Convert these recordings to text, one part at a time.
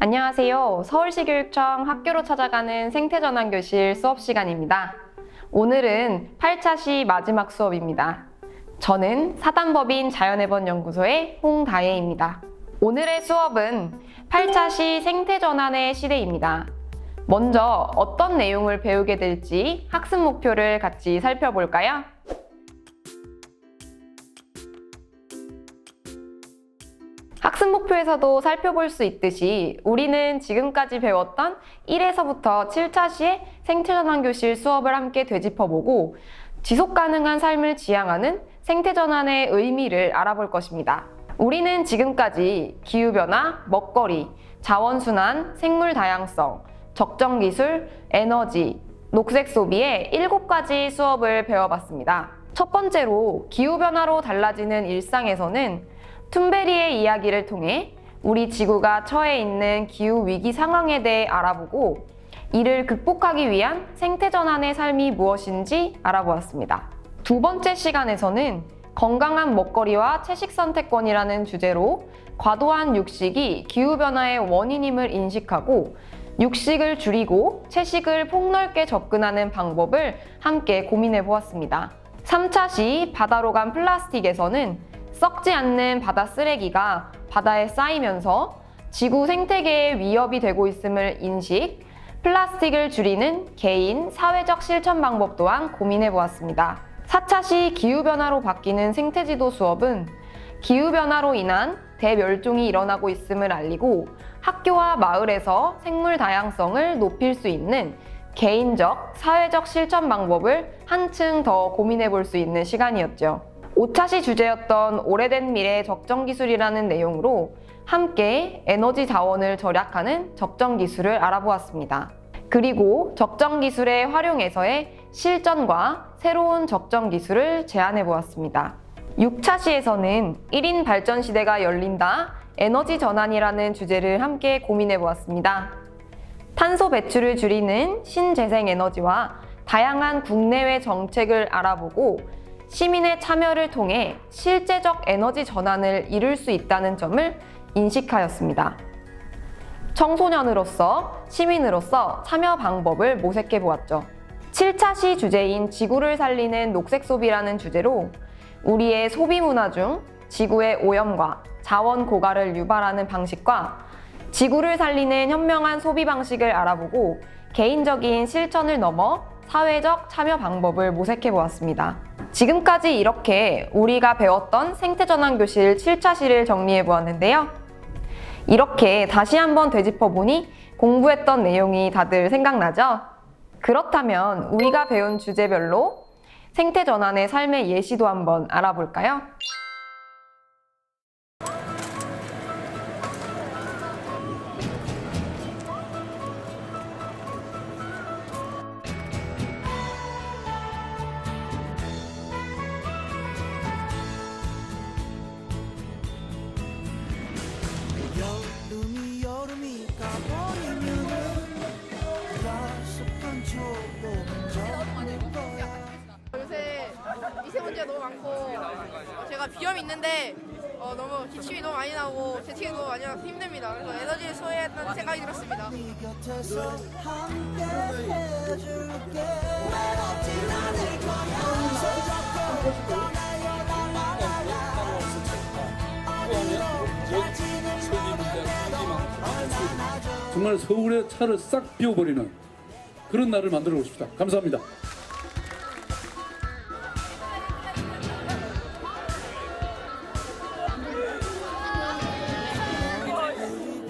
안녕하세요. 서울시 교육청 학교로 찾아가는 생태전환교실 수업 시간입니다. 오늘은 8차시 마지막 수업입니다. 저는 사단법인 자연해번연구소의 홍다혜입니다. 오늘의 수업은 8차시 생태전환의 시대입니다. 먼저 어떤 내용을 배우게 될지 학습 목표를 같이 살펴볼까요? 학습 목표에서도 살펴볼 수 있듯이 우리는 지금까지 배웠던 1에서부터 7차시의 생태전환교실 수업을 함께 되짚어보고 지속가능한 삶을 지향하는 생태전환의 의미를 알아볼 것입니다. 우리는 지금까지 기후변화, 먹거리, 자원순환, 생물다양성, 적정기술, 에너지, 녹색 소비의 7가지 수업을 배워봤습니다. 첫 번째로 기후변화로 달라지는 일상에서는 툰베리의 이야기를 통해 우리 지구가 처해 있는 기후위기 상황에 대해 알아보고 이를 극복하기 위한 생태전환의 삶이 무엇인지 알아보았습니다. 두 번째 시간에서는 건강한 먹거리와 채식 선택권이라는 주제로 과도한 육식이 기후변화의 원인임을 인식하고 육식을 줄이고 채식을 폭넓게 접근하는 방법을 함께 고민해 보았습니다. 3차시 바다로 간 플라스틱에서는 썩지 않는 바다 쓰레기가 바다에 쌓이면서 지구 생태계에 위협이 되고 있음을 인식, 플라스틱을 줄이는 개인, 사회적 실천 방법 또한 고민해 보았습니다. 4차시 기후변화로 바뀌는 생태지도 수업은 기후변화로 인한 대멸종이 일어나고 있음을 알리고 학교와 마을에서 생물 다양성을 높일 수 있는 개인적, 사회적 실천 방법을 한층 더 고민해 볼 수 있는 시간이었죠. 5차시 주제였던 오래된 미래 적정기술이라는 내용으로 함께 에너지 자원을 절약하는 적정기술을 알아보았습니다. 그리고 적정기술의 활용에서의 실전과 새로운 적정기술을 제안해 보았습니다. 6차시에서는 1인 발전 시대가 열린다, 에너지 전환이라는 주제를 함께 고민해 보았습니다. 탄소 배출을 줄이는 신재생 에너지와 다양한 국내외 정책을 알아보고 시민의 참여를 통해 실제적 에너지 전환을 이룰 수 있다는 점을 인식하였습니다. 청소년으로서, 시민으로서 참여 방법을 모색해 보았죠. 7차시 주제인 지구를 살리는 녹색 소비라는 주제로 우리의 소비 문화 중 지구의 오염과 자원 고갈을 유발하는 방식과 지구를 살리는 현명한 소비 방식을 알아보고 개인적인 실천을 넘어 사회적 참여 방법을 모색해 보았습니다. 지금까지 이렇게 우리가 배웠던 생태전환교실 7차시를 정리해 보았는데요. 이렇게 다시 한번 되짚어보니 공부했던 내용이 다들 생각나죠? 그렇다면 우리가 배운 주제별로 생태전환의 삶의 예시도 한번 알아볼까요? 여름이 가버리면은 야속한 추억도 멈춰버릴 거야. 요새 미세먼지가 너무 많고 제가 비염이 있는데 너무 기침이 너무 많이 나고 재채기 너무 많이 나서 힘듭니다. 그래서 에너지를 소외했다는 생각이 들었습니다. 네 곁에서 함께 해줄게. 외롭진 않을 거야. 손잡고 떠나요 라라라라. 어디로 갈지는 모르겠도 얼마나 좋아. 정말 서울의 차를 싹 비워버리는 그런 날을 만들고 싶다. 감사합니다.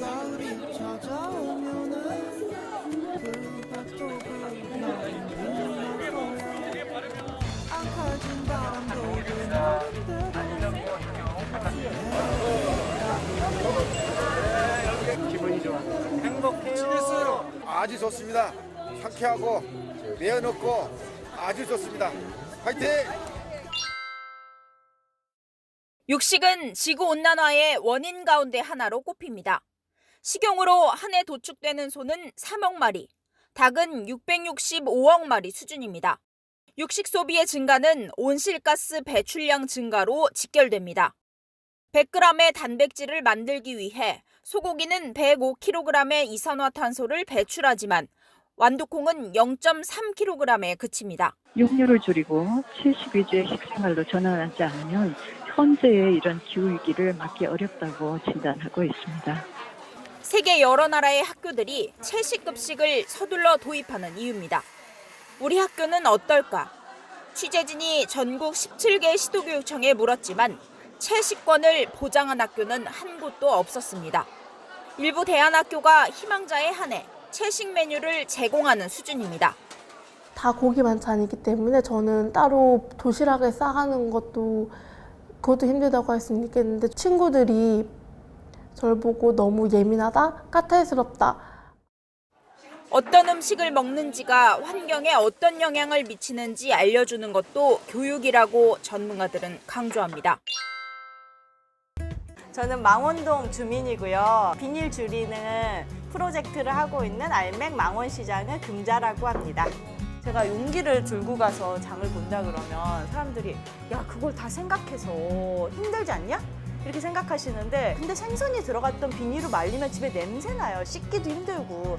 가을이 찾아오면은 그것도 앙칼진 바람도 기분이 좋아. 행복해요. 아주 좋습니다. 상쾌하고 내어놓고 아주 좋습니다. 화이팅! 육식은 지구온난화의 원인 가운데 하나로 꼽힙니다. 식용으로 한 해 도축되는 소는 3억 마리, 닭은 665억 마리 수준입니다. 육식 소비의 증가는 온실가스 배출량 증가로 직결됩니다. 100g의 단백질을 만들기 위해 소고기는 105kg의 이산화탄소를 배출하지만 완두콩은 0.3kg에 그칩니다. 육류를 줄이고 채식 위주의 식생활로 전환하지 않으면 현재의 이런 기후위기를 막기 어렵다고 진단하고 있습니다. 세계 여러 나라의 학교들이 채식급식을 서둘러 도입하는 이유입니다. 우리 학교는 어떨까? 취재진이 전국 17개 시도교육청에 물었지만 채식권을 보장한 학교는 한 곳도 없었습니다. 일부 대안학교가 희망자에 한해 채식 메뉴를 제공하는 수준입니다. 다 고기 반찬이기 때문에 저는 따로 도시락에 싸가는 것도 그것도 힘들다고 할 수 있겠는데 친구들이 저를 보고 너무 예민하다, 까탈스럽다. 어떤 음식을 먹는지가 환경에 어떤 영향을 미치는지 알려주는 것도 교육이라고 전문가들은 강조합니다. 저는 망원동 주민이고요. 비닐 줄이는 프로젝트를 하고 있는 알맥 망원시장의 금자라고 합니다. 제가 용기를 들고 가서 장을 본다 그러면 사람들이 야 그걸 다 생각해서 힘들지 않냐? 이렇게 생각하시는데 근데 생선이 들어갔던 비닐로 말리면 집에 냄새 나요. 씻기도 힘들고.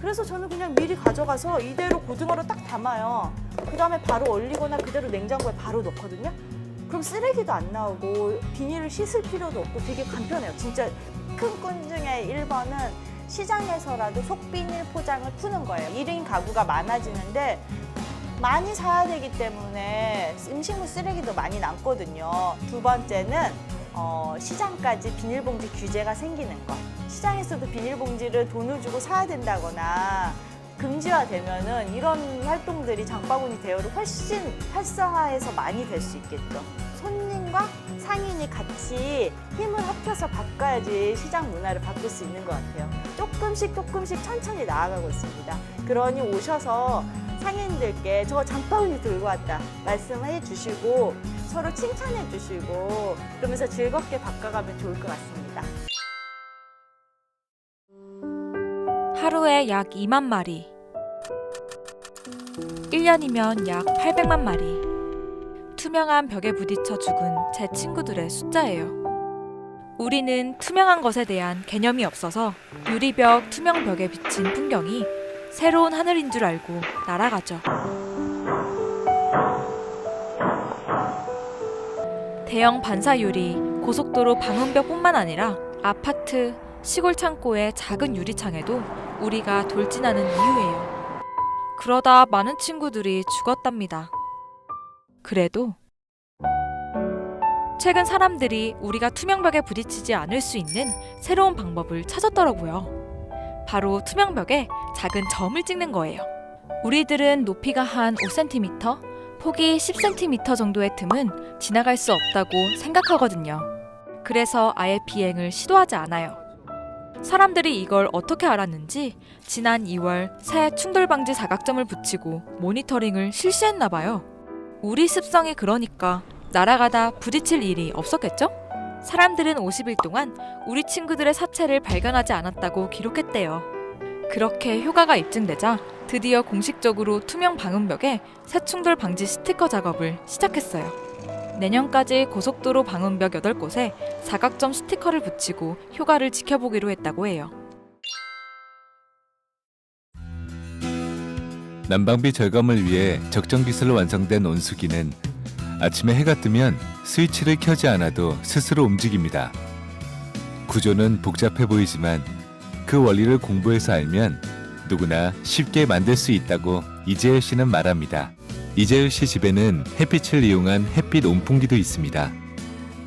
그래서 저는 그냥 미리 가져가서 이대로 고등어로 딱 담아요. 그 다음에 바로 얼리거나 그대로 냉장고에 바로 넣거든요. 그럼 쓰레기도 안 나오고 비닐을 씻을 필요도 없고 되게 간편해요. 진짜 큰 꾼 중에 1번은 시장에서라도 속비닐 포장을 푸는 거예요. 1인 가구가 많아지는데 많이 사야 되기 때문에 음식물 쓰레기도 많이 남거든요. 두 번째는 시장까지 비닐봉지 규제가 생기는 거. 시장에서도 비닐봉지를 돈을 주고 사야 된다거나 금지화되면은 이런 활동들이 장바구니 대여를 훨씬 활성화해서 많이 될 수 있겠죠. 손님과 상인이 같이 힘을 합쳐서 바꿔야지 시장 문화를 바꿀 수 있는 것 같아요. 조금씩 천천히 나아가고 있습니다. 그러니 오셔서 상인들께 저 장바구니 들고 왔다 말씀해 주시고 서로 칭찬해 주시고 그러면서 즐겁게 바꿔가면 좋을 것 같습니다. 하루에 약 2만 마리, 1년이면 약 800만 마리. 투명한 벽에 부딪혀 죽은 제 친구들의 숫자예요. 우리는 투명한 것에 대한 개념이 없어서 유리벽, 투명 벽에 비친 풍경이 새로운 하늘인 줄 알고 날아가죠. 대형 반사유리, 고속도로 방음벽뿐만 아니라 아파트, 시골 창고의 작은 유리창에도 우리가 돌진하는 이유예요. 그러다 많은 친구들이 죽었답니다. 그래도 최근 사람들이 우리가 투명벽에 부딪히지 않을 수 있는 새로운 방법을 찾았더라고요. 바로 투명벽에 작은 점을 찍는 거예요. 우리들은 높이가 한 5cm, 폭이 10cm 정도의 틈은 지나갈 수 없다고 생각하거든요. 그래서 아예 비행을 시도하지 않아요. 사람들이 이걸 어떻게 알았는지 지난 2월 새 충돌방지 사각점을 붙이고 모니터링을 실시했나 봐요. 우리 습성이 그러니까 날아가다 부딪힐 일이 없었겠죠? 사람들은 50일 동안 우리 친구들의 사체를 발견하지 않았다고 기록했대요. 그렇게 효과가 입증되자 드디어 공식적으로 투명 방음벽에 새 충돌 방지 스티커 작업을 시작했어요. 내년까지 고속도로 방음벽 8곳에 사각점 스티커를 붙이고 효과를 지켜보기로 했다고 해요. 난방비 절감을 위해 적정 기술로 완성된 온수기는 아침에 해가 뜨면 스위치를 켜지 않아도 스스로 움직입니다. 구조는 복잡해 보이지만 그 원리를 공부해서 알면 누구나 쉽게 만들 수 있다고 이재열 씨는 말합니다. 이재열 씨 집에는 햇빛을 이용한 햇빛 온풍기도 있습니다.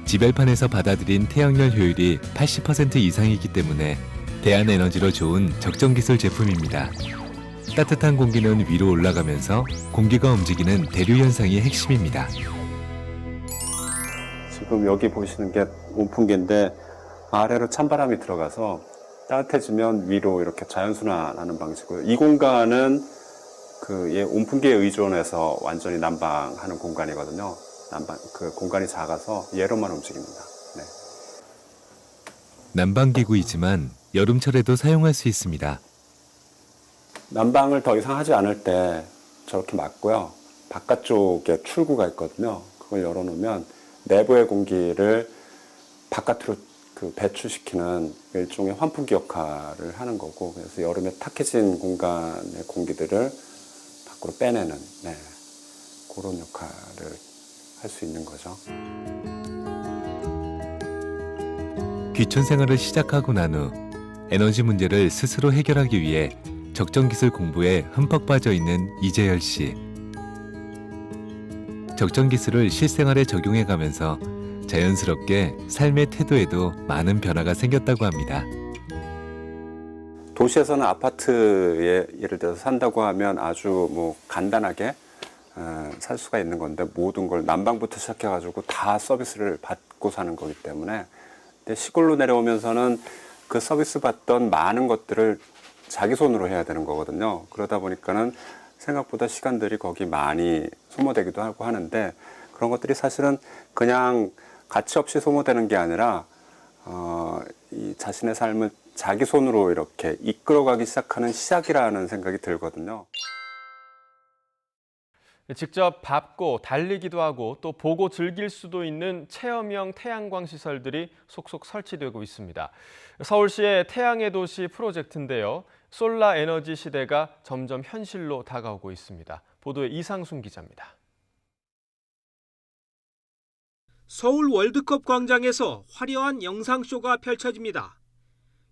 지별판에서 받아들인 태양열 효율이 80% 이상이기 때문에 대한에너지로 좋은 적정 기술 제품입니다. 따뜻한 공기는 위로 올라가면서 공기가 움직이는 대류 현상이 핵심입니다. 지금 여기 보시는 게 온풍기인데 아래로 찬바람이 들어가서 따뜻해지면 위로 이렇게 자연순환하는 방식이고요. 이 공간은 얘 온풍기에 의존해서 완전히 난방하는 공간이거든요. 그 공간이 작아서 얘로만 움직입니다. 네. 난방기구이지만 여름철에도 사용할 수 있습니다. 난방을 더 이상 하지 않을 때 저렇게 막고요. 바깥쪽에 출구가 있거든요. 그걸 열어놓으면 내부의 공기를 바깥으로 그 배출시키는 일종의 환풍기 역할을 하는 거고, 그래서 여름에 탁해진 공간의 공기들을 밖으로 빼내는 그런 역할을 할 수 있는 거죠. 귀촌 생활을 시작하고 난 후 에너지 문제를 스스로 해결하기 위해 적정기술 공부에 흠뻑 빠져 있는 이재열 씨. 적정기술을 실생활에 적용해 가면서 자연스럽게 삶의 태도에도 많은 변화가 생겼다고 합니다. 도시에서는 아파트에 예를 들어서 산다고 하면 아주 뭐 간단하게 살 수가 있는 건데, 모든 걸 난방부터 시작해가지고 다 서비스를 받고 사는 거기 때문에, 근데 시골로 내려오면서는 그 서비스 받던 많은 것들을 자기 손으로 해야 되는 거거든요. 그러다 보니까는 생각보다 시간들이 거기 많이 소모되기도 하고 하는데, 그런 것들이 사실은 그냥 가치 없이 소모되는 게 아니라 이 자신의 삶을 자기 손으로 이렇게 이끌어가기 시작하는 시작이라는 생각이 들거든요. 직접 밟고 달리기도 하고 또 보고 즐길 수도 있는 체험형 태양광 시설들이 속속 설치되고 있습니다. 서울시의 태양의 도시 프로젝트인데요. 솔라 에너지 시대가 점점 현실로 다가오고 있습니다. 보도에 이상순 기자입니다. 서울 월드컵 광장에서 화려한 영상쇼가 펼쳐집니다.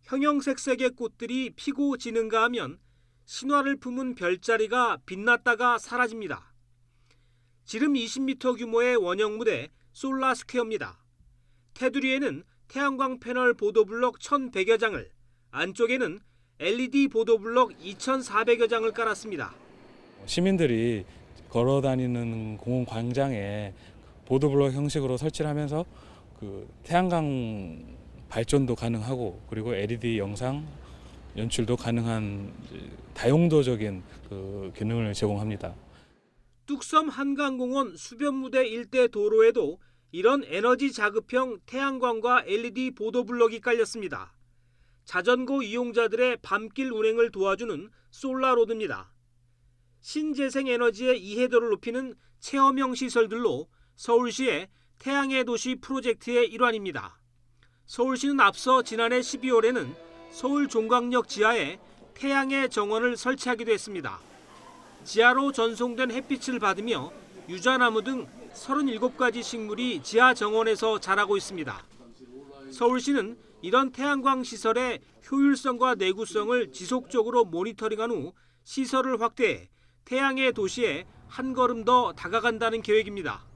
형형색색의 꽃들이 피고 지는가 하면 신화를 품은 별자리가 빛났다가 사라집니다. 지름 20m 규모의 원형 무대 솔라 스퀘어입니다. 테두리에는 태양광 패널 보도블럭 1,100여 장을, 안쪽에는 LED 보도블럭 2,400여 장을 깔았습니다. 시민들이 걸어다니는 공원 광장에 보도블럭 형식으로 설치를 하면서 그 태양광 발전도 가능하고, 그리고 LED 영상 연출도 가능한 다용도적인 그 기능을 제공합니다. 뚝섬 한강공원 수변무대 일대 도로에도 이런 에너지 자급형 태양광과 LED 보도블럭이 깔렸습니다. 자전거 이용자들의 밤길 운행을 도와주는 솔라로드입니다. 신재생 에너지의 이해도를 높이는 체험형 시설들로 서울시의 태양의 도시 프로젝트의 일환입니다. 서울시는 앞서 지난해 12월에는 서울 종강역 지하에 태양의 정원을 설치하기도 했습니다. 지하로 전송된 햇빛을 받으며 유자나무 등 37가지 식물이 지하 정원에서 자라고 있습니다. 서울시는 이런 태양광 시설의 효율성과 내구성을 지속적으로 모니터링한 후 시설을 확대해 태양의 도시에 한 걸음 더 다가간다는 계획입니다.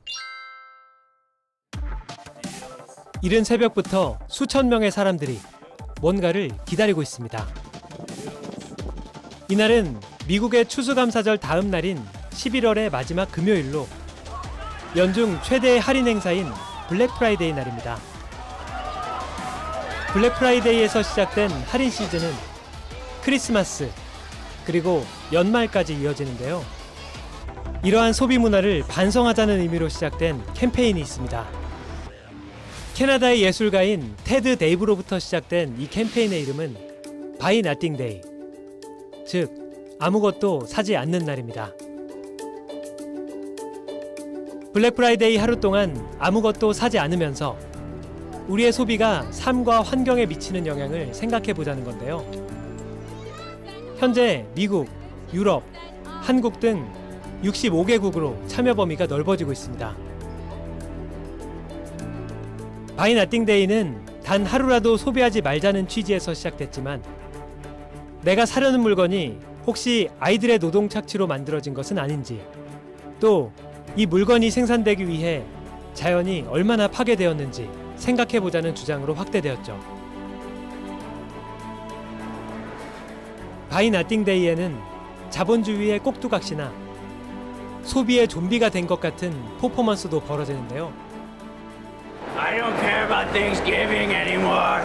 이른 새벽부터 수천 명의 사람들이 뭔가를 기다리고 있습니다. 이날은 미국의 추수감사절 다음 날인 11월의 마지막 금요일로 연중 최대의 할인 행사인 블랙 프라이데이 날입니다. 블랙 프라이데이에서 시작된 할인 시즌은 크리스마스 그리고 연말까지 이어지는데요. 이러한 소비 문화를 반성하자는 의미로 시작된 캠페인이 있습니다. 캐나다의 예술가인 테드 데이브로부터 시작된 이 캠페인의 이름은 Buy Nothing Day, 즉 아무것도 사지 않는 날입니다. 블랙 프라이데이 하루 동안 아무것도 사지 않으면서 우리의 소비가 삶과 환경에 미치는 영향을 생각해 보자는 건데요. 현재 미국, 유럽, 한국 등 65개국으로 참여 범위가 넓어지고 있습니다. 바이 나띵 데이는 단 하루라도 소비하지 말자는 취지에서 시작됐지만, 내가 사려는 물건이 혹시 아이들의 노동 착취로 만들어진 것은 아닌지, 또 이 물건이 생산되기 위해 자연이 얼마나 파괴되었는지 생각해보자는 주장으로 확대되었죠. 바이 나띵 데이에는 자본주의의 꼭두각시나 소비의 좀비가 된 것 같은 퍼포먼스도 벌어지는데요. I don't care about Thanksgiving anymore.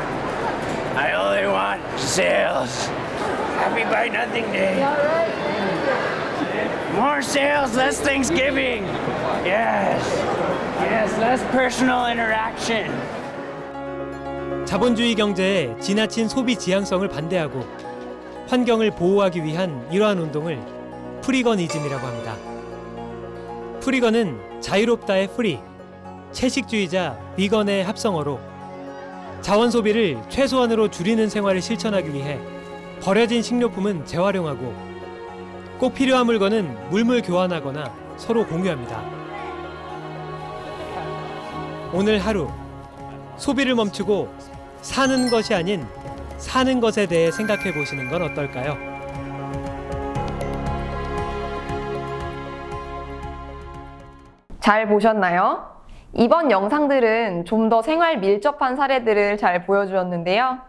I only want sales. Happy Buy Nothing Day. More sales, less Thanksgiving. Yes. Yes, less personal interaction. 자본주의 경제의 지나친 소비 지향성을 반대하고 환경을 보호하기 위한 이러한 운동을 프리거니즘이라고 합니다. 프리건은 자유롭다의 프리, 채식주의자 비건의 합성어로 자원 소비를 최소한으로 줄이는 생활을 실천하기 위해 버려진 식료품은 재활용하고 꼭 필요한 물건은 물물 교환하거나 서로 공유합니다. 오늘 하루 소비를 멈추고 사는 것이 아닌 사는 것에 대해 생각해 보시는 건 어떨까요? 잘 보셨나요? 이번 영상들은 좀 더 생활 밀접한 사례들을 잘 보여주었는데요.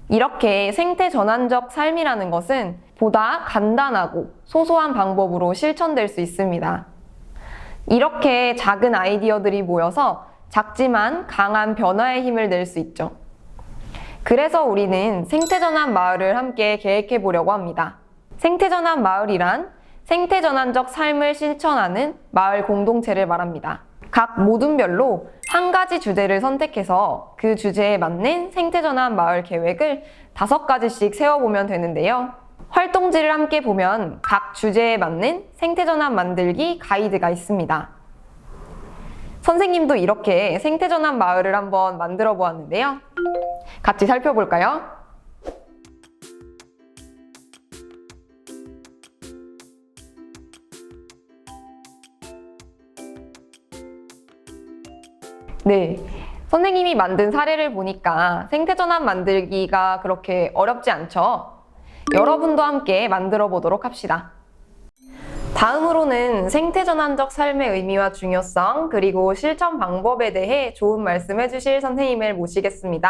이렇게 생태 전환적 삶이라는 것은 보다 간단하고 소소한 방법으로 실천될 수 있습니다. 이렇게 작은 아이디어들이 모여서 작지만 강한 변화의 힘을 낼 수 있죠. 그래서 우리는 생태전환 마을을 함께 계획해 보려고 합니다. 생태전환 마을이란 생태전환적 삶을 실천하는 마을 공동체를 말합니다. 각 모둠별로 한 가지 주제를 선택해서 그 주제에 맞는 생태전환 마을 계획을 5가지씩 세워보면 되는데요. 활동지를 함께 보면 각 주제에 맞는 생태전환 만들기 가이드가 있습니다. 선생님도 이렇게 생태전환 마을을 한번 만들어 보았는데요. 같이 살펴볼까요? 네, 선생님이 만든 사례를 보니까 생태전환 만들기가 그렇게 어렵지 않죠? 여러분도 함께 만들어 보도록 합시다. 다음으로는 생태전환적 삶의 의미와 중요성 그리고 실천 방법에 대해 좋은 말씀 해주실 선생님을 모시겠습니다.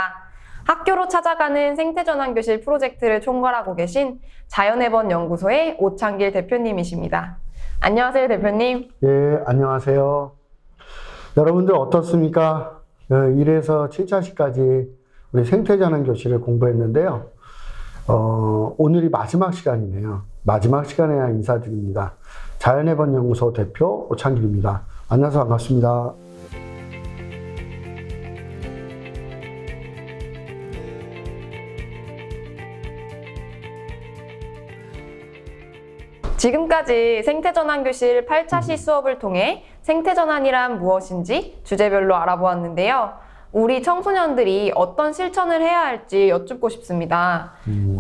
학교로 찾아가는 생태전환교실 프로젝트를 총괄하고 계신 자연의 번 연구소의 오창길 대표님이십니다. 안녕하세요, 대표님. 예, 안녕하세요. 여러분들 어떻습니까? 1에서 7차시까지 우리 생태전환교실을 공부했는데요. 오늘이 마지막 시간이네요. 마지막 시간에 인사드립니다. 자연의 번 연구소 대표 오창길입니다. 만나서 반갑습니다. 지금까지 생태전환교실 8차시 수업을 통해 생태전환이란 무엇인지 주제별로 알아보았는데요. 우리 청소년들이 어떤 실천을 해야 할지 여쭙고 싶습니다.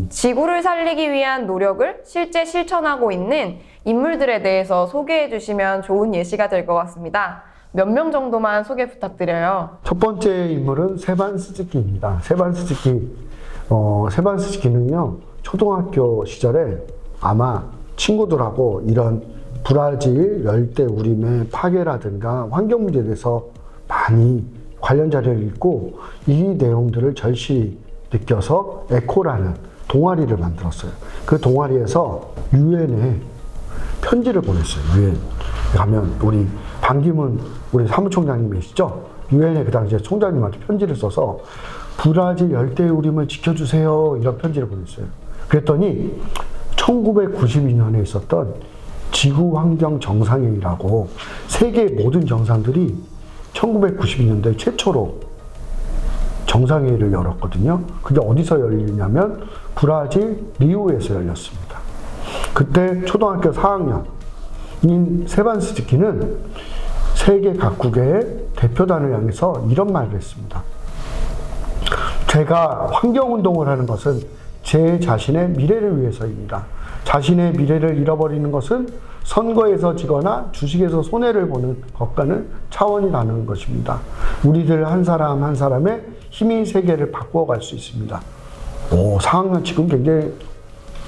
지구를 살리기 위한 노력을 실제 실천하고 있는 인물들에 대해서 소개해 주시면 좋은 예시가 될 것 같습니다. 몇 명 정도만 소개 부탁드려요. 첫 번째 인물은 세반 스즈키입니다. 세반 스즈키는요, 초등학교 시절에 아마 친구들하고 이런 브라질 열대우림의 파괴라든가 환경 문제에 대해서 많이 관련 자료를 읽고 이 내용들을 절실히 느껴서 에코라는 동아리를 만들었어요. 그 동아리에서 유엔에 편지를 보냈어요. 유엔 가면 우리 반기문 우리 사무총장님이시죠? 유엔에 그 당시에 총장님한테 편지를 써서 브라질 열대우림을 지켜주세요 이런 편지를 보냈어요. 그랬더니 1992년에 있었던 지구환경 정상회의라고 세계 모든 정상들이 1992년도에 최초로 정상회의를 열었거든요. 그게 어디서 열리냐면 브라질 리우에서 열렸습니다. 그때 초등학교 4학년인 세반 스즈키는 세계 각국의 대표단을 향해서 이런 말을 했습니다. 제가 환경운동을 하는 것은 제 자신의 미래를 위해서입니다. 자신의 미래를 잃어버리는 것은 선거에서 지거나 주식에서 손해를 보는 것과는 차원이 다른 것입니다. 우리들 한 사람 한 사람의 힘이 세계를 바꾸어갈 수 있습니다. 4학년 지금 굉장히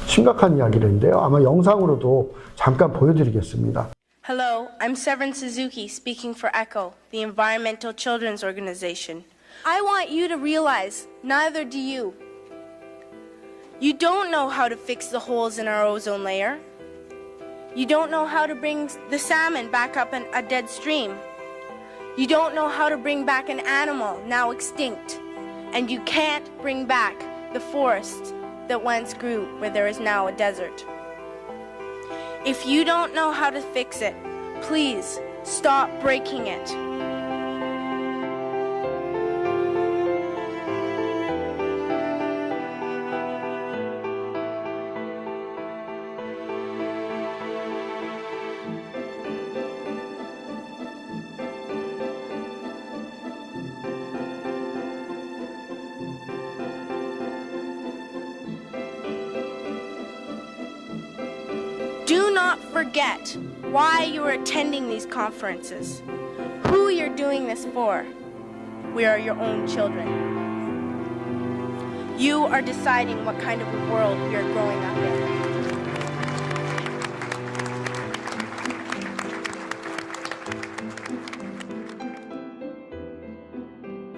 심각한 이야기를 했는데요. 아마 영상으로도 잠깐 보여드리겠습니다. Hello, I'm Severin Suzuki speaking for ECHO, the Environmental Children's Organization. I want you to realize, neither do you. You don't know how to fix the holes in our ozone layer. You don't know how to bring the salmon back up in a dead stream. You don't know how to bring back an animal now extinct. And you can't bring back the forest that once grew where there is now a desert. If you don't know how to fix it, please stop breaking it. not forget why you are attending these conferences, who you're doing this for. We are your own children. You are deciding what kind of a world we are growing up in.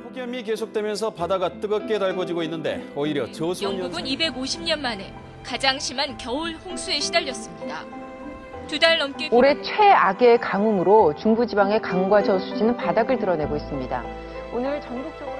폭염이 계속되면서 바다가 뜨겁게 달궈지고 있는데 오히려 저수온 영국은 250년 만에 가장 심한 겨울 홍수에 시달렸습니다. 2달 넘게 올해 최악의 가뭄으로 중부지방의 강과 저수지는 바닥을 드러내고 있습니다. 오늘 전국적으로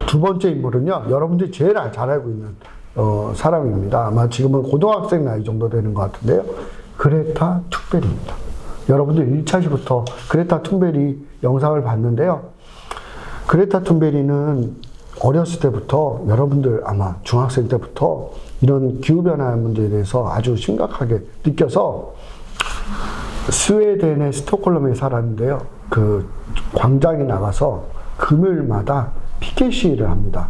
두 번째 인물은요, 여러분들이 제일 잘 알고 있는 사람입니다. 아마 지금은 고등학생 나이 정도 되는 것 같은데요. 그레타 툰베리입니다. 여러분들 1차시부터 그레타 툰베리 영상을 봤는데요. 그레타 툰베리는 어렸을 때부터, 여러분들 아마 중학생 때부터 이런 기후변화 문제에 대해서 아주 심각하게 느껴서 스웨덴의 스톡홀름에 살았는데요. 그 광장에 나가서 금요일마다 피켓 시위를 합니다.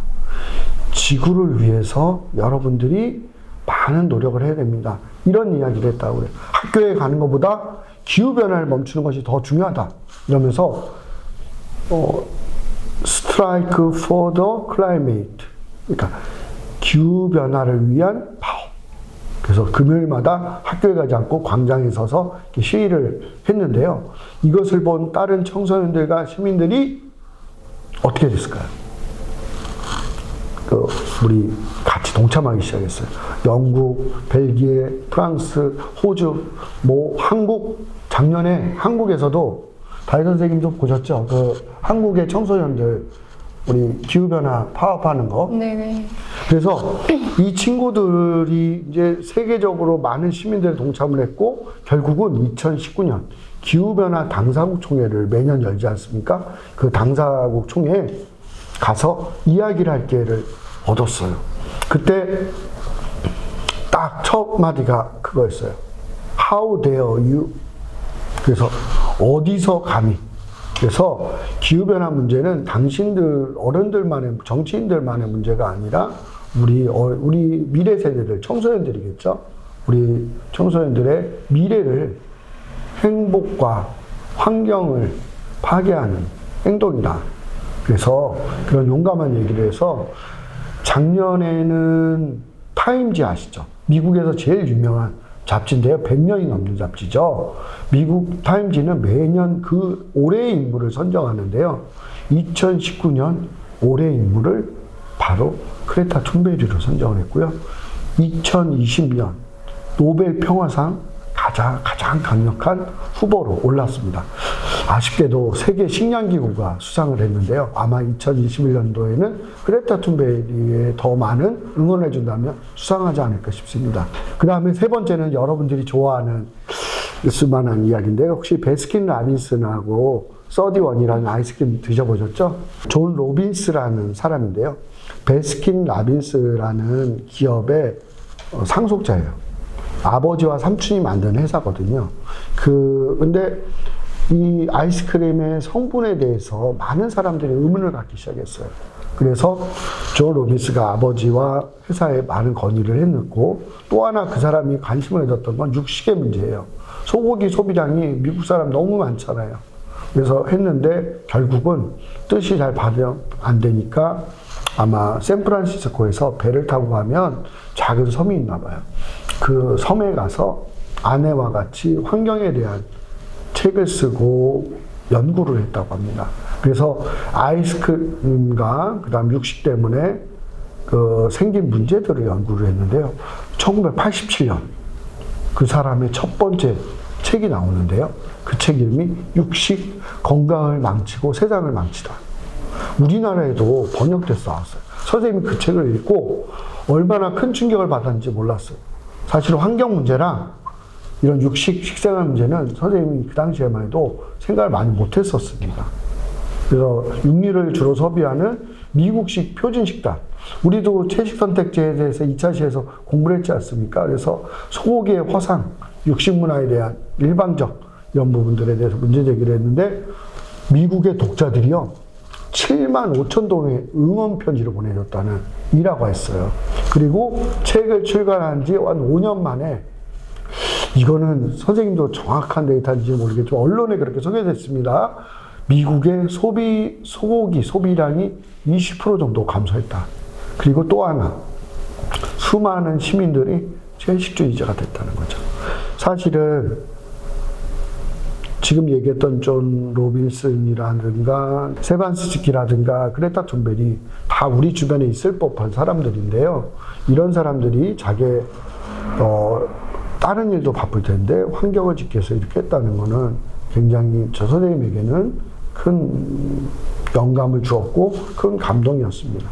지구를 위해서 여러분들이 많은 노력을 해야 됩니다. 이런 이야기를 했다고 해요. 학교에 가는 것보다 기후변화를 멈추는 것이 더 중요하다. 이러면서 Strike for the Climate, 그러니까 기후변화를 위한 파워. 그래서 금요일마다 학교에 가지 않고 광장에 서서 시위를 했는데요. 이것을 본 다른 청소년들과 시민들이 어떻게 됐을까요? 우리 같이 동참하기 시작했어요. 영국, 벨기에, 프랑스, 호주, 한국, 작년에 한국에서도 다혜 선생님도 보셨죠? 한국의 청소년들 우리 기후변화 파업하는 거. 네네. 그래서 이 친구들이 이제 세계적으로 많은 시민들이 동참을 했고, 결국은 2019년 기후변화 당사국 총회를 매년 열지 않습니까? 그 당사국 총회에 가서 이야기를 할 기회를 얻었어요. 그때 딱 첫 마디가 그거였어요. How dare you? 그래서 어디서 감히? 그래서 기후변화 문제는 당신들 어른들만의, 정치인들만의 문제가 아니라 우리 미래 세대들, 청소년들이겠죠. 우리 청소년들의 미래를, 행복과 환경을 파괴하는 행동이다. 그래서 그런 용감한 얘기를 해서 작년에는 타임지 아시죠? 미국에서 제일 유명한 잡지인데요. 100년이 넘는 잡지죠. 미국 타임지는 매년 그 올해의 인물을 선정하는데요. 2019년 올해의 인물을 바로 그레타 툰베리로 선정을 했고요. 2020년 노벨 평화상 가장 강력한 후보로 올랐습니다. 아쉽게도 세계 식량기구가 수상을 했는데요. 아마 2021년도에는 그레타 툰베리에 더 많은 응원을 해준다면 수상하지 않을까 싶습니다. 그 다음에 세 번째는 여러분들이 좋아하는 쓸만한 이야기인데요. 혹시 베스킨 라빈스하고 서디원이라는 아이스크림 드셔보셨죠? 존 로빈스라는 사람인데요. 베스킨 라빈스라는 기업의 상속자예요. 아버지와 삼촌이 만든 회사거든요. 근데 이 아이스크림의 성분에 대해서 많은 사람들이 의문을 갖기 시작했어요. 그래서 존 로빈스가 아버지와 회사에 많은 건의를 했고, 또 하나 그 사람이 관심을 가졌던 건 육식의 문제예요. 소고기 소비량이 미국 사람 너무 많잖아요. 그래서 했는데 결국은 뜻이 잘 발현 안 되니까 아마 샌프란시스코에서 배를 타고 가면 작은 섬이 있나 봐요. 그 섬에 가서 아내와 같이 환경에 대한 책을 쓰고 연구를 했다고 합니다. 그래서 아이스크림과 그다음 육식 때문에 생긴 문제들을 연구를 했는데요. 1987년 그 사람의 첫 번째 책이 나오는데요. 그 책 이름이 육식, 건강을 망치고 세상을 망치다. 우리나라에도 번역돼서 나왔어요. 선생님이 그 책을 읽고 얼마나 큰 충격을 받았는지 몰랐어요. 사실 환경 문제랑 이런 식생활 문제는 선생님이 그 당시에만 해도 생각을 많이 못 했었습니다. 그래서 육류를 주로 소비하는 미국식 표준 식단. 우리도 채식 선택제에 대해서 2차 시에서 공부를 했지 않습니까? 그래서 소고기의 허상, 육식 문화에 대한 일방적 이런 부분들에 대해서 문제 제기를 했는데 미국의 독자들이요 7만 5천 통의 응원 편지를 보내줬다는 이라고 했어요. 그리고 책을 출간한 지 한 5년 만에 이거는 선생님도 정확한 데이터인지 모르겠지만 언론에 그렇게 소개됐습니다. 미국의 소고기 소비량이 20% 정도 감소했다. 그리고 또 하나 수많은 시민들이 채식주의자가 됐다는 거죠. 사실은 지금 얘기했던 존 로빈슨이라든가 세반스키라든가 그레타 툰베리 다 우리 주변에 있을 법한 사람들인데요. 이런 사람들이 자기의 다른 일도 바쁠 텐데 환경을 지키기 위해서 이렇게 했다는 거는 굉장히 저 선생님에게는 큰 영감을 주었고 큰 감동이었습니다.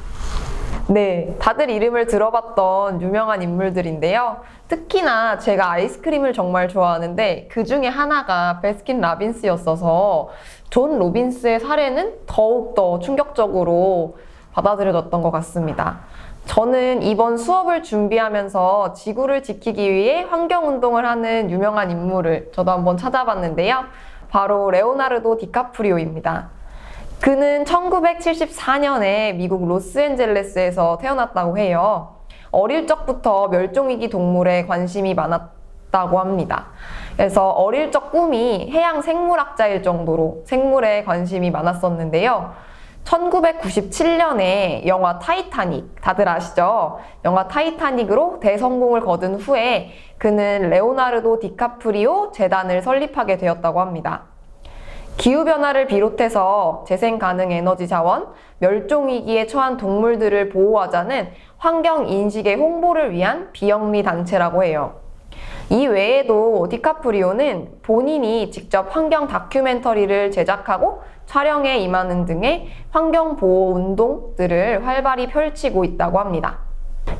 네, 다들 이름을 들어봤던 유명한 인물들인데요. 특히나 제가 아이스크림을 정말 좋아하는데 그 중에 하나가 베스킨 라빈스였어서 존 로빈스의 사례는 더욱더 충격적으로 받아들여졌던 것 같습니다. 저는 이번 수업을 준비하면서 지구를 지키기 위해 환경운동을 하는 유명한 인물을 저도 한번 찾아봤는데요. 바로 레오나르도 디카프리오입니다. 그는 1974년에 미국 로스앤젤레스에서 태어났다고 해요. 어릴 적부터 멸종위기 동물에 관심이 많았다고 합니다. 그래서 어릴 적 꿈이 해양 생물학자일 정도로 생물에 관심이 많았었는데요. 1997년에 영화 타이타닉, 다들 아시죠? 영화 타이타닉으로 대성공을 거둔 후에 그는 레오나르도 디카프리오 재단을 설립하게 되었다고 합니다. 기후변화를 비롯해서 재생 가능 에너지 자원, 멸종위기에 처한 동물들을 보호하자는 환경인식의 홍보를 위한 비영리 단체라고 해요. 이 외에도 디카프리오는 본인이 직접 환경 다큐멘터리를 제작하고 촬영에 임하는 등의 환경보호 운동들을 활발히 펼치고 있다고 합니다.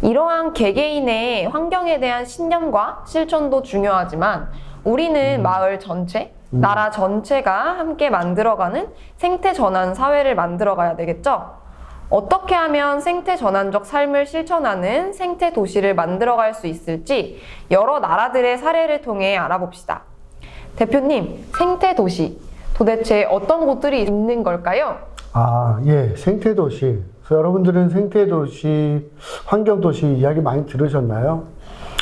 이러한 개개인의 환경에 대한 신념과 실천도 중요하지만 우리는 마을 전체, 나라 전체가 함께 만들어가는 생태 전환 사회를 만들어가야 되겠죠? 어떻게 하면 생태 전환적 삶을 실천하는 생태 도시를 만들어갈 수 있을지 여러 나라들의 사례를 통해 알아봅시다. 대표님, 생태 도시 도대체 어떤 곳들이 있는 걸까요? 예, 생태 도시. 그래서 여러분들은 생태 도시, 환경 도시 이야기 많이 들으셨나요?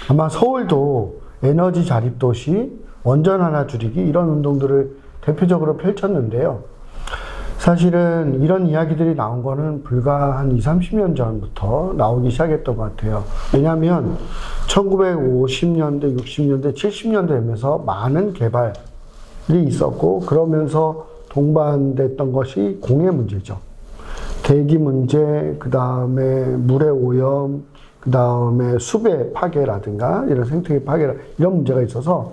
아마 서울도 에너지 자립 도시, 원전 하나 줄이기 이런 운동들을 대표적으로 펼쳤는데요. 사실은 이런 이야기들이 나온 거는 불과 한 20, 30년 전부터 나오기 시작했던 것 같아요. 왜냐하면 1950년대, 60년대, 70년대 되면서 많은 개발이 있었고 그러면서 동반됐던 것이 공해 문제죠. 대기 문제, 그 다음에 물의 오염, 그 다음에 숲의 파괴라든가 이런 생태계 파괴 이런 문제가 있어서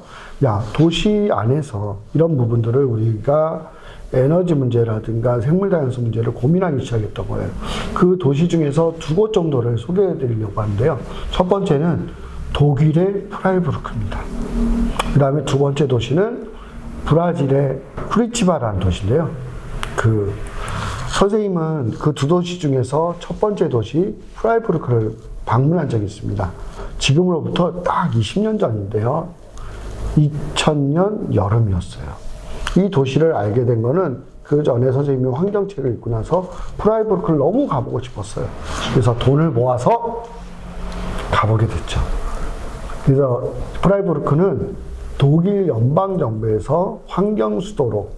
도시 안에서 이런 부분들을 우리가 에너지 문제라든가 생물 다양성 문제를 고민하기 시작했던 거예요. 그 도시 중에서 2곳 정도를 소개해 드리려고 하는데요. 첫 번째는 독일의 프라이부르크입니다. 그 다음에 두 번째 도시는 브라질의 쿠리치바라는 도시인데요. 선생님은 그 두 도시 중에서 첫 번째 도시 프라이부르크를 방문한 적이 있습니다. 지금으로부터 딱 20년 전인데요. 2000년 여름이었어요. 이 도시를 알게 된 거는 그 전에 선생님이 환경책을 읽고 나서 프라이부르크를 너무 가보고 싶었어요. 그래서 돈을 모아서 가보게 됐죠. 그래서 프라이부르크는 독일 연방정부에서 환경수도로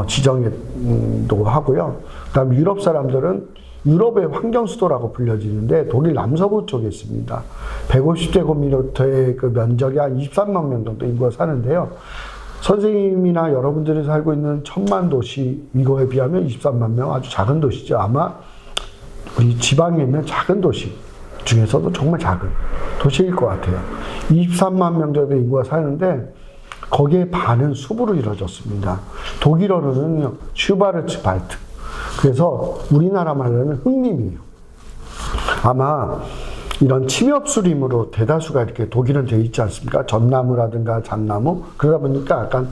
지정도 하고요. 그 다음 유럽 사람들은 유럽의 환경수도라고 불려지는데 독일 남서부 쪽에 있습니다. 150제곱미터의 그 면적이 한 23만 명 정도 인구가 사는데요. 선생님이나 여러분들이 살고 있는 1000만 도시 이거에 비하면 23만 명 아주 작은 도시죠. 아마 우리 지방에 있는 작은 도시 중에서도 정말 작은 도시일 것 같아요. 23만 명 정도 인구가 사는데 거기에 반은 숲으로 이루어졌습니다. 독일어로는 슈바르츠발트. 그래서 우리나라 말로는 흑림이에요. 아마 이런 침엽수림으로 대다수가 이렇게 독일은 돼 있지 않습니까? 전나무라든가 잣나무. 그러다 보니까 약간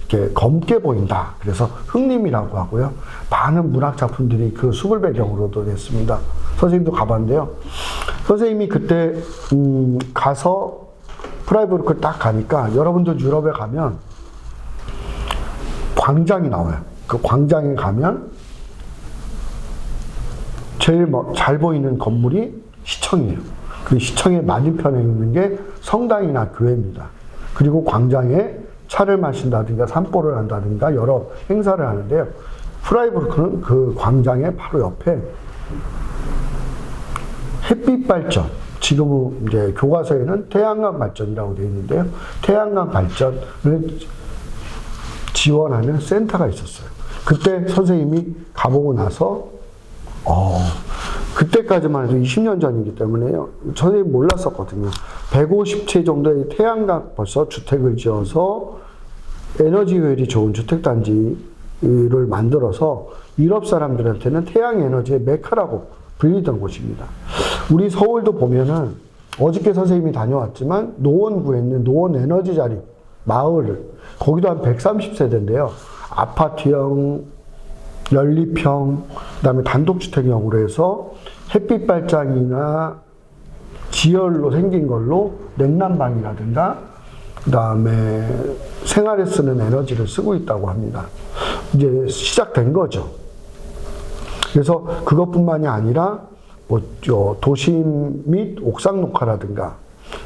이렇게 검게 보인다. 그래서 흑림이라고 하고요. 많은 문학 작품들이 그 숲을 배경으로도 됐습니다. 선생님도 가봤는데요. 선생님이 그때 가서 프라이부르크 딱 가니까 여러분들 유럽에 가면 광장이 나와요. 그 광장에 가면 제일 잘 보이는 건물이 시청이에요. 그 시청의 맞은편에 있는 게 성당이나 교회입니다. 그리고 광장에 차를 마신다든가 산보를 한다든가 여러 행사를 하는데요. 프라이부르크는 그 광장의 바로 옆에 햇빛 발전, 지금 이제 교과서에는 태양광 발전이라고 되어 있는데요. 태양광 발전을 지원하는 센터가 있었어요. 그때 선생님이 가보고 나서 그때까지만 해도 20년 전이기 때문에요. 선생님 몰랐었거든요. 150채 정도의 태양광 벌써 주택을 지어서 에너지 효율이 좋은 주택단지를 만들어서 유럽 사람들한테는 태양 에너지의 메카라고 불리던 곳입니다. 우리 서울도 보면은 어저께 선생님이 다녀왔지만 노원구에 있는 노원 에너지 자립 마을을 거기도 한 130세대인데요. 아파트형, 연립형, 그다음에 단독주택형으로 해서 햇빛 발장이나 지열로 생긴 걸로 냉난방이라든가 그다음에 생활에 쓰는 에너지를 쓰고 있다고 합니다. 이제 시작된 거죠. 그래서 그것뿐만이 아니라 뭐 도심 및 옥상 녹화라든가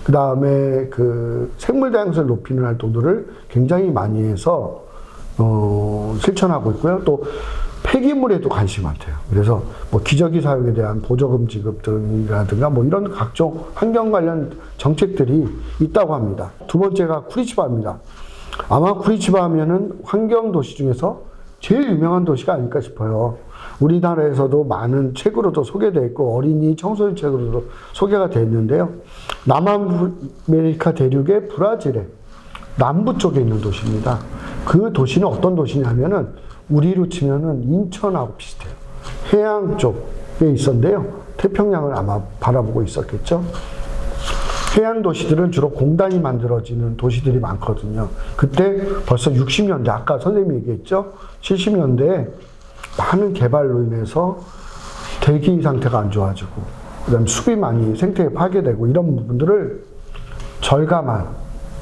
그 다음에 그 생물 다양성을 높이는 활동들을 굉장히 많이 해서 실천하고 있고요. 또 폐기물에도 관심이 많대요. 그래서 뭐 기저귀 사용에 대한 보조금 지급 등이라든가 뭐 이런 각종 환경 관련 정책들이 있다고 합니다. 두 번째가 쿠리치바입니다. 아마 쿠리치바 하면은 환경 도시 중에서 제일 유명한 도시가 아닐까 싶어요. 우리나라에서도 많은 책으로도 소개되어 있고 어린이 청소년 책으로도 소개가 되어 있는데요. 남아메리카 대륙의 브라질의 남부 쪽에 있는 도시입니다. 그 도시는 어떤 도시냐면은 우리로 치면은 인천하고 비슷해요. 해양 쪽에 있었는데요. 태평양을 아마 바라보고 있었겠죠. 해안 도시들은 주로 공단이 만들어지는 도시들이 많거든요. 그때 벌써 60년대, 아까 선생님이 얘기했죠? 70년대에 많은 개발로 인해서 대기 상태가 안 좋아지고, 그 다음에 숲이 많이 생태에 파괴되고 이런 부분들을 절감한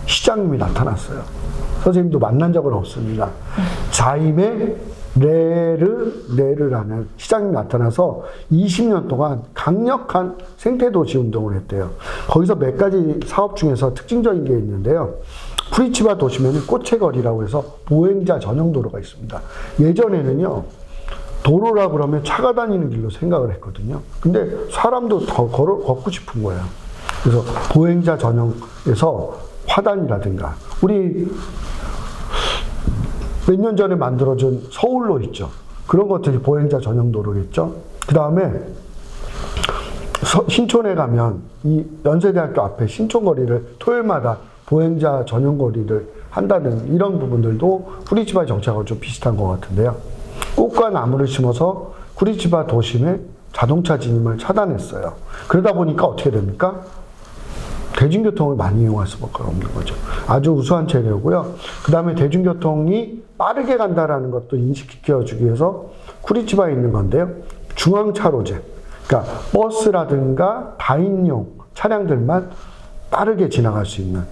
시장님이 나타났어요. 선생님도 만난 적은 없습니다. 자임의 레르라는 시장님이 나타나서 20년 동안 강력한 생태도시 운동을 했대요. 거기서 몇 가지 사업 중에서 특징적인 게 있는데요. 쿠리치바 도시면은 꽃의거리라고 해서 보행자 전용 도로가 있습니다. 예전에는요, 도로라 그러면 차가 다니는 길로 생각을 했거든요. 근데 사람도 더 걷고 싶은 거예요. 그래서 보행자 전용에서 화단이라든가, 우리 몇 년 전에 만들어진 서울로 있죠. 그런 것들이 보행자 전용 도로겠죠. 그 다음에 신촌에 가면 이 연세대학교 앞에 신촌거리를 토요일마다 보행자 전용 거리를 한다는 이런 부분들도 쿠리치바의 정책하고 좀 비슷한 것 같은데요. 꽃과 나무를 심어서 쿠리치바 도심의 자동차 진입을 차단했어요. 그러다 보니까 어떻게 됩니까? 대중교통을 많이 이용할 수밖에 없는 거죠. 아주 우수한 체계고요. 그 다음에 대중교통이 빠르게 간다라는 것도 인식시켜주기 위해서 쿠리치바에 있는 건데요. 중앙차로제, 그러니까 버스라든가 다인용 차량들만 빠르게 지나갈 수 있는,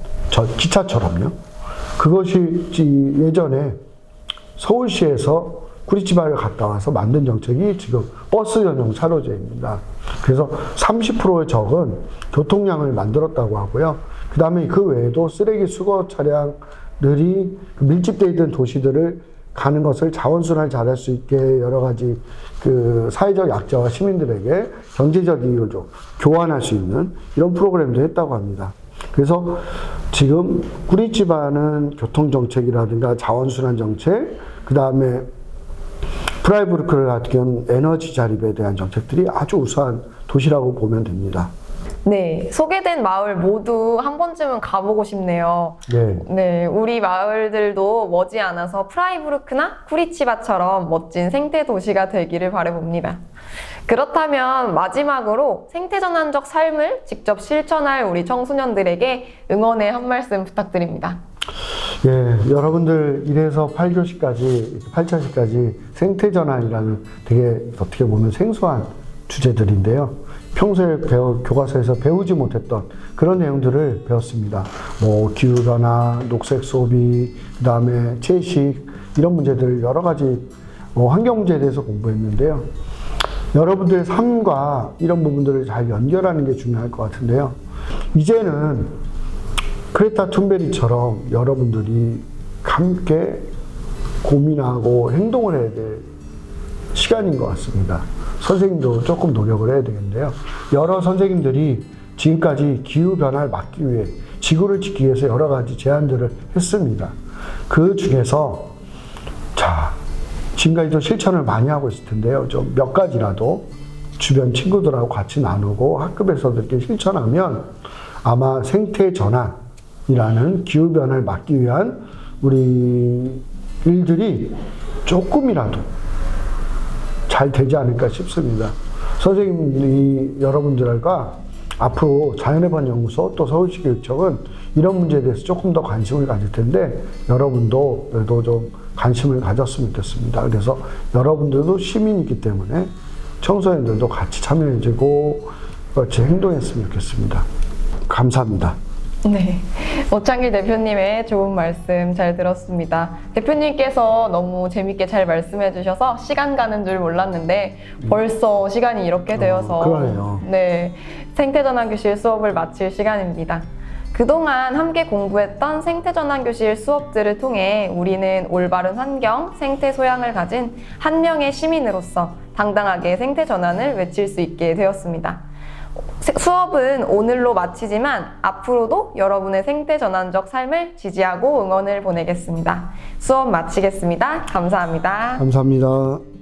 기차처럼요. 그것이 예전에 서울시에서 쿠리치바를 갔다 와서 만든 정책이 지금 버스 전용 차로제입니다. 그래서 30%의 적은 교통량을 만들었다고 하고요. 그 다음에 그 외에도 쓰레기 수거 차량들이 밀집되어 있는 도시들을 가는 것을 자원순환을 잘할 수 있게 여러 가지 그 사회적 약자와 시민들에게 경제적 이익을 좀 교환할 수 있는 이런 프로그램도 했다고 합니다. 그래서 지금 쿠리치바는 교통정책이라든가 자원순환 정책, 그 다음에 프라이부르크 같은 에너지 자립에 대한 정책들이 아주 우수한 도시라고 보면 됩니다. 네, 소개된 마을 모두 한 번쯤은 가보고 싶네요. 네, 우리 마을들도 머지않아서 프라이부르크나 쿠리치바처럼 멋진 생태 도시가 되기를 바라봅니다. 그렇다면 마지막으로 생태전환적 삶을 직접 실천할 우리 청소년들에게 응원의 한 말씀 부탁드립니다. 예, 여러분들 1에서 8교시까지, 8차시까지 생태전환이라는 되게 어떻게 보면 생소한 주제들인데요. 평소에 교과서에서 배우지 못했던 그런 내용들을 배웠습니다. 뭐 기후변화, 녹색 소비, 그다음에 채식 이런 문제들 여러 가지 환경 문제에 대해서 공부했는데요. 여러분들의 삶과 이런 부분들을 잘 연결하는 게 중요할 것 같은데요. 이제는 그레타 툰베리처럼 여러분들이 함께 고민하고 행동을 해야 될 시간인 것 같습니다. 선생님도 조금 노력을 해야 되겠는데요. 여러 선생님들이 지금까지 기후변화를 막기 위해 지구를 지키기 위해서 여러 가지 제안들을 했습니다. 그 중에서 지금까지 좀 실천을 많이 하고 있을 텐데요. 좀 몇 가지라도 주변 친구들하고 같이 나누고 학급에서도 이렇게 실천하면 아마 생태전환이라는 기후변화를 막기 위한 우리 일들이 조금이라도 잘 되지 않을까 싶습니다. 선생님이 여러분들과 앞으로 자연의 반 연구소 또 서울시 교육청은 이런 문제에 대해서 조금 더 관심을 가질 텐데 여러분도 그래도 좀 관심을 가졌으면 좋겠습니다. 그래서 여러분들도 시민이기 때문에 청소년들도 같이 참여해주고 같이 행동했으면 좋겠습니다. 감사합니다. 네, 오창길 대표님의 좋은 말씀 잘 들었습니다. 대표님께서 너무 재밌게 잘 말씀해 주셔서 시간 가는 줄 몰랐는데 벌써 시간이 이렇게 되어서 그러네요. 네, 생태전환교실 수업을 마칠 시간입니다. 그동안 함께 공부했던 생태전환교실 수업들을 통해 우리는 올바른 환경, 생태 소양을 가진 한 명의 시민으로서 당당하게 생태전환을 외칠 수 있게 되었습니다. 수업은 오늘로 마치지만 앞으로도 여러분의 생태전환적 삶을 지지하고 응원을 보내겠습니다. 수업 마치겠습니다. 감사합니다. 감사합니다.